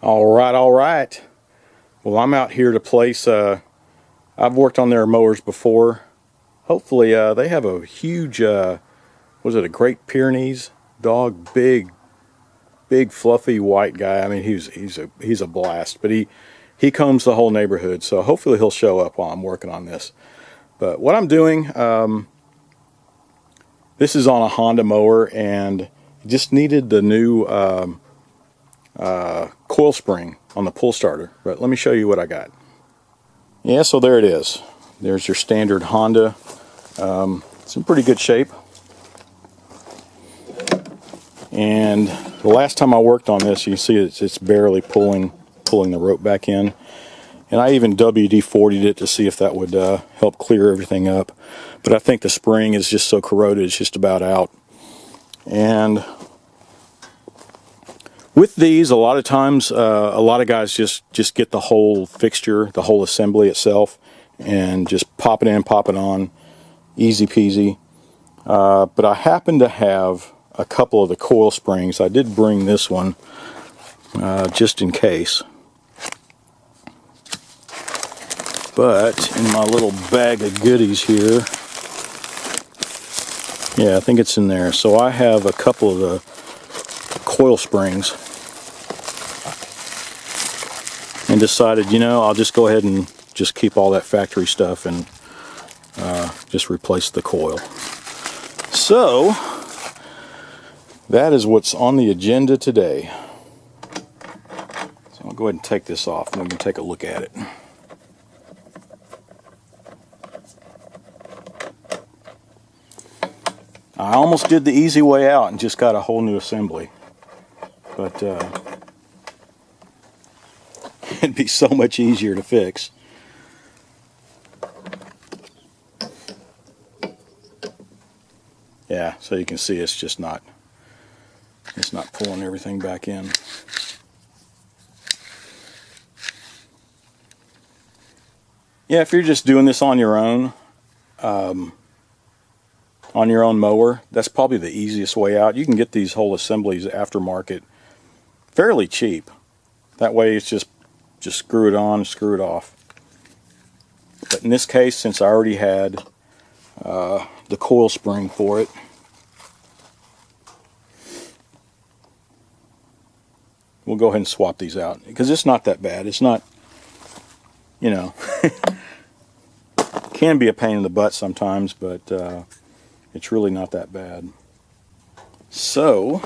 All right. Well, I'm out here to place, I've worked on their mowers before. Hopefully, they have a huge, was it a Great Pyrenees dog? Big, fluffy white guy. I mean, he's a blast, but he combs the whole neighborhood, so hopefully he'll show up while I'm working on this. But what I'm doing, this is on a Honda mower, and just needed the new coil spring on the pull starter. But let me show you what I got. Yeah, so there it is. There's your standard Honda. It's in pretty good shape. And the last time I worked on this, you can see it's barely pulling the rope back in. And I even WD-40'd it to see if that would help clear everything up. But I think the spring is just so corroded, it's just about out. And with these, a lot of times, a lot of guys just get the whole fixture, the whole assembly itself, and just pop it in, pop it on, easy peasy. But I happen to have a couple of the coil springs. I did bring this one just in case. But in my little bag of goodies here, yeah, I think it's in there. So I have a couple of the coil springs and decided, you know, I'll just go ahead and just keep all that factory stuff and just replace the coil. So that is what's on the agenda today. So I'll go ahead and take this off and we can take a look at it. I almost did the easy way out and just got a whole new assembly, but it'd be so much easier to fix. Yeah, so you can see it's not pulling everything back in. Yeah, if you're just doing this on your own, mower, that's probably the easiest way out. You can get these whole assemblies aftermarket fairly cheap. That way it's just screw it on, screw it off. But in this case, since I already had the coil spring for it, we'll go ahead and swap these out because it's not that bad. It's not, you know, can be a pain in the butt sometimes, but it's really not that bad. So,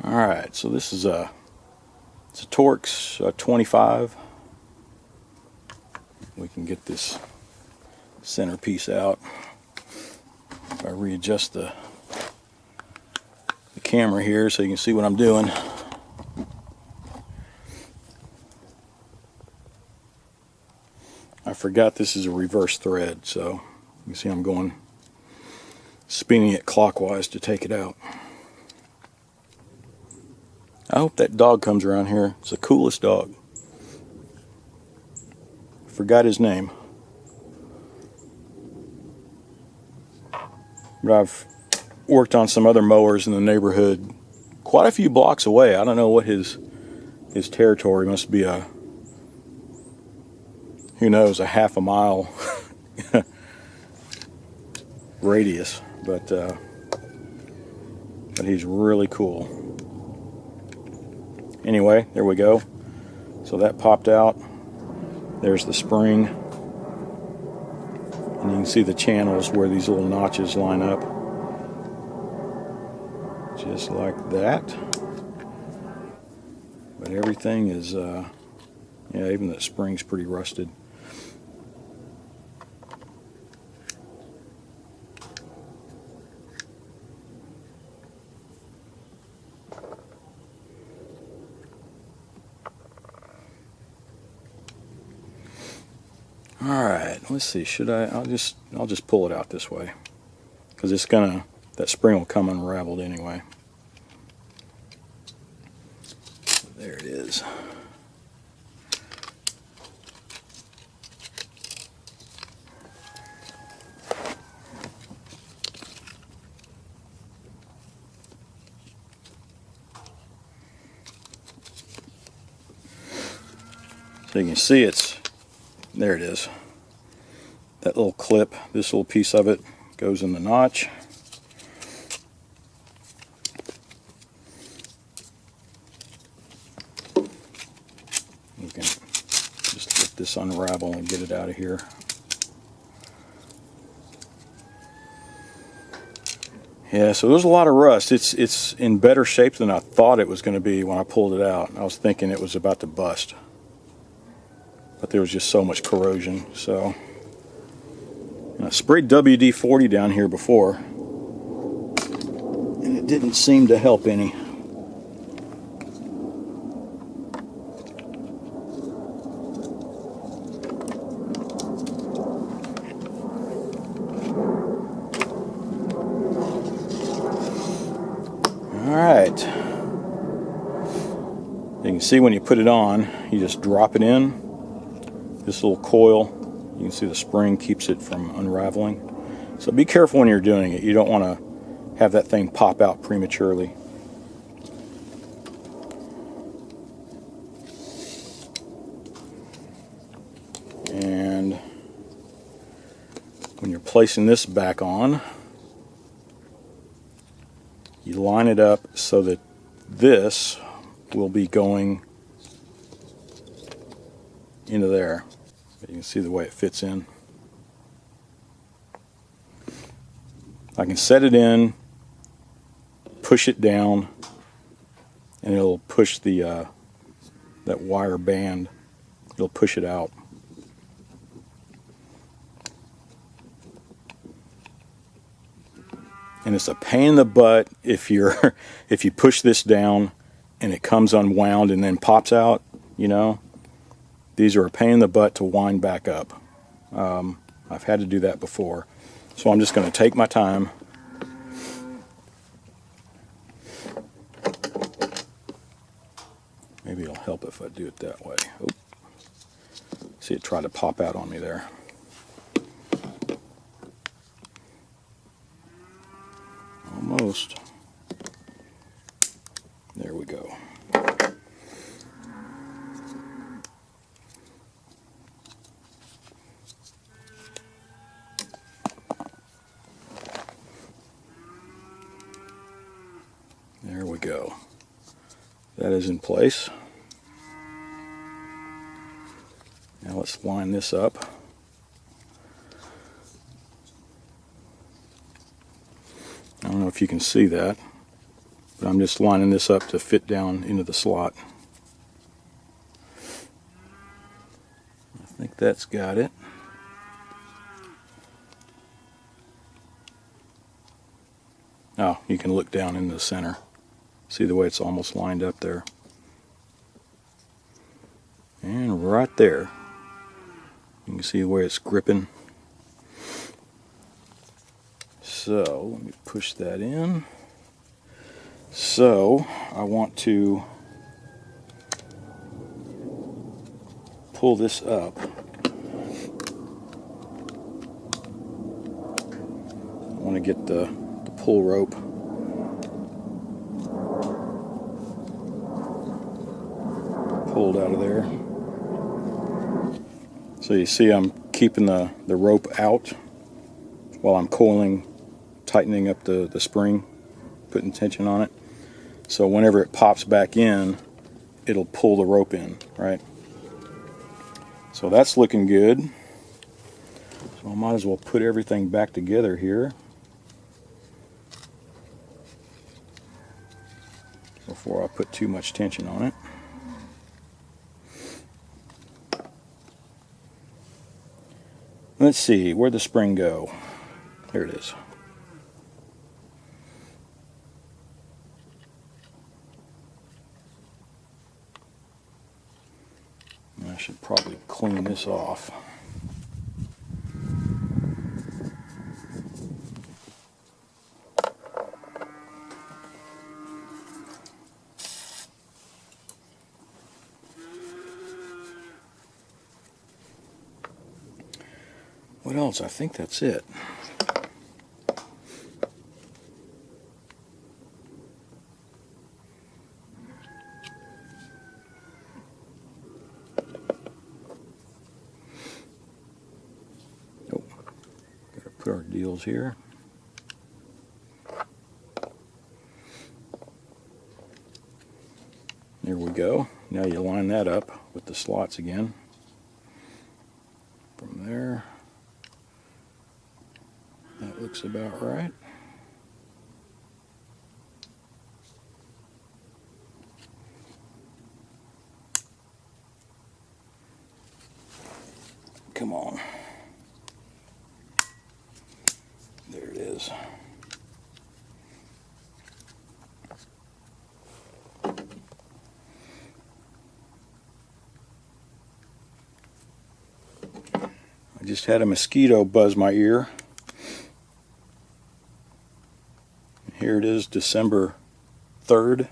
all right. So this is it's a Torx 25. We can get this centerpiece out. If I readjust the camera here so you can see what I'm doing. I forgot this is a reverse thread, so you can see I'm spinning it clockwise to take it out. I hope that dog comes around here. It's the coolest dog. Forgot his name. But I've worked on some other mowers in the neighborhood quite a few blocks away. I don't know what his territory must be, who knows, a half a mile radius, but he's really cool. Anyway, there we go. So that popped out. There's the spring. And you can see the channels where these little notches line up. Just like that. But everything is, yeah, even the spring's pretty rusted. All right, let's see. I'll just pull it out this way because that spring will come unraveled anyway. There it is. So you can see there it is. That little clip, this little piece of it goes in the notch. You can just let this unravel and get it out of here. Yeah, so there's a lot of rust. It's in better shape than I thought it was going to be when I pulled it out. I was thinking it was about to bust, but there was just so much corrosion. So I sprayed WD-40 down here before, and it didn't seem to help any. Alright, you can see when you put it on, you just drop it in. This little coil, you can see the spring keeps it from unraveling. So be careful when you're doing it. You don't want to have that thing pop out prematurely. And when you're placing this back on, you line it up so that this will be going into there. You can see the way it fits in. I can set it in, push it down, and it'll push the that wire band. It'll push it out. And it's a pain in the butt if you push this down and it comes unwound and then pops out, you know. These are a pain in the butt to wind back up. I've had to do that before. So I'm just going to take my time. Maybe it'll help if I do it that way. Oh. See, it tried to pop out on me there. Almost. There we go. There we go. That is in place. Now let's line this up. I don't know if you can see that, but I'm just lining this up to fit down into the slot. I think that's got it. Oh, you can look down into the center. See the way it's almost lined up there. And right there, you can see the way it's gripping. So let me push that in. So I want to pull this up. I want to get the pull rope. Pulled out of there. So you see I'm keeping the rope out while I'm coiling, tightening up the spring, putting tension on it. So whenever it pops back in, it'll pull the rope in, right? So that's looking good. So I might as well put everything back together here before I put too much tension on it. Let's see, where'd the spring go? There it is. I should probably clean this off. What else? I think that's it. Put our deals here. There we go. Now you line that up with the slots again. From there, that looks about right. Come on. There it is. I just had a mosquito buzz my ear. Here it is, December 3rd.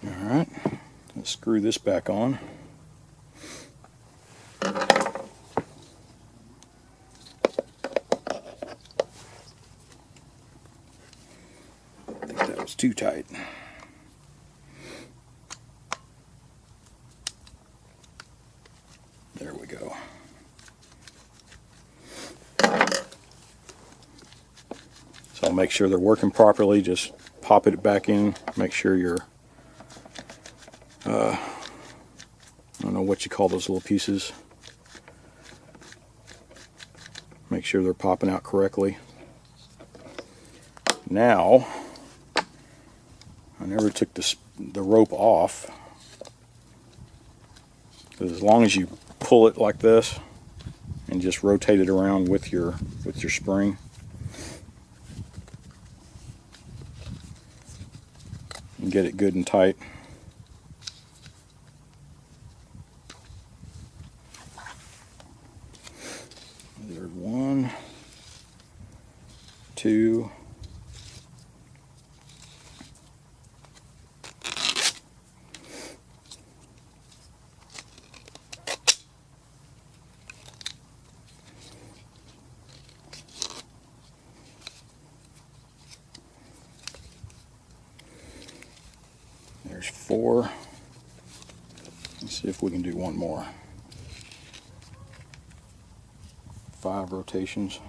Alright, let's screw this back on. I think that was too tight. There we go. So I'll make sure they're working properly. Just pop it back in. Make sure you're, I don't know what you call those little pieces. Make sure they're popping out correctly. Now, I never took the rope off. Because as long as you pull it like this and just rotate it around with your spring, and get it good and tight. There's 1, 2, there's 4. Let's see if we can do one more. 5 rotations.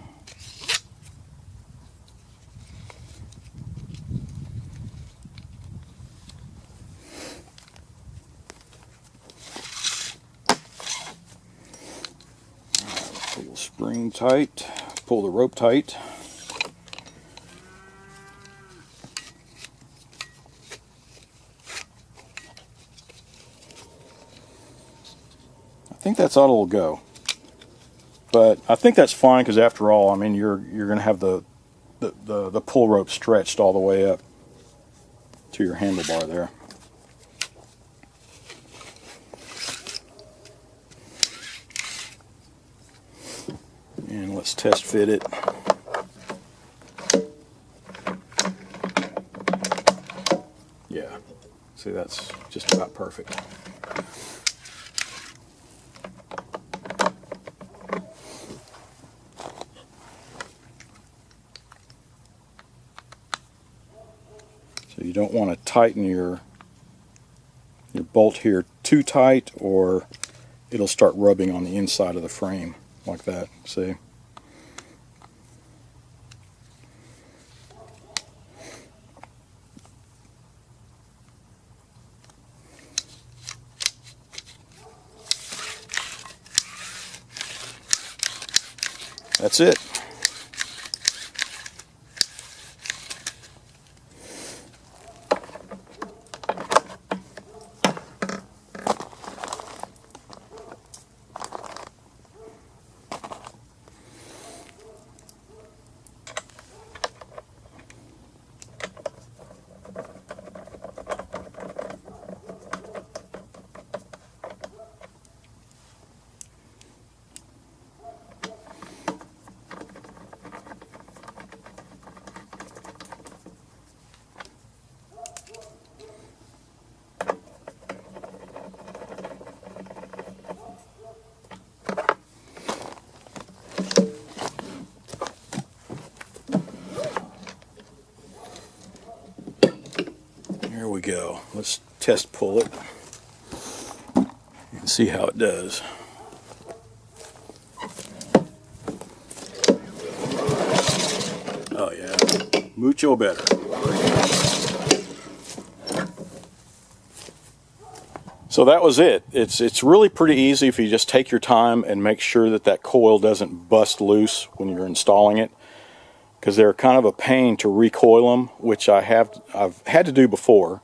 Pull the spring tight, pull the rope tight. I think that's all it'll go, but I think that's fine because after all, I mean, you're going to have the pull rope stretched all the way up to your handlebar there. And let's test fit it. Yeah, see, that's just about perfect. So you don't want to tighten your bolt here too tight, or it'll start rubbing on the inside of the frame like that. See? That's it. There we go. Let's test pull it and see how it does. mucho better. So that was it. It's really pretty easy if you just take your time and make sure that that coil doesn't bust loose when you're installing it, because they're kind of a pain to recoil them, which I've had to do before.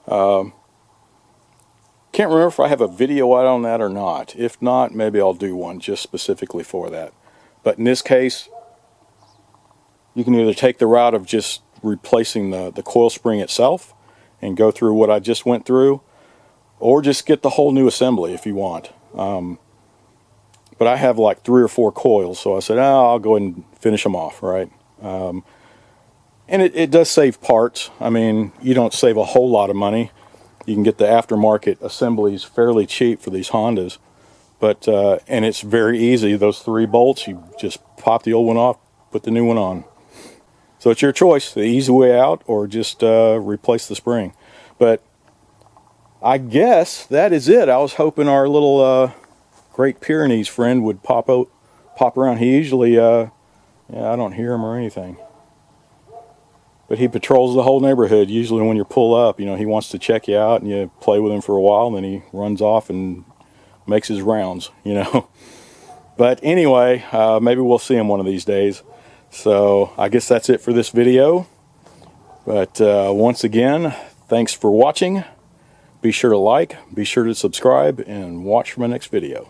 Can't remember if I have a video out on that or not. If not, maybe I'll do one just specifically for that. But in this case, you can either take the route of just replacing the coil spring itself and go through what I just went through, or just get the whole new assembly if you want. But I have like 3 or 4 coils, so I said, oh, I'll go ahead and finish them off, right? And it does save parts. I mean, you don't save a whole lot of money. You can get the aftermarket assemblies fairly cheap for these Hondas. But, and it's very easy. Those 3 bolts, you just pop the old one off, put the new one on. So it's your choice, the easy way out, or just replace the spring. But I guess that is it. I was hoping our little Great Pyrenees friend would pop around. He usually, yeah, I don't hear him or anything. But he patrols the whole neighborhood. Usually when you pull up, you know, he wants to check you out and you play with him for a while, and then he runs off and makes his rounds, you know. But anyway, maybe we'll see him one of these days. So I guess that's it for this video. But once again, thanks for watching. Be sure to like, be sure to subscribe, and watch for my next video.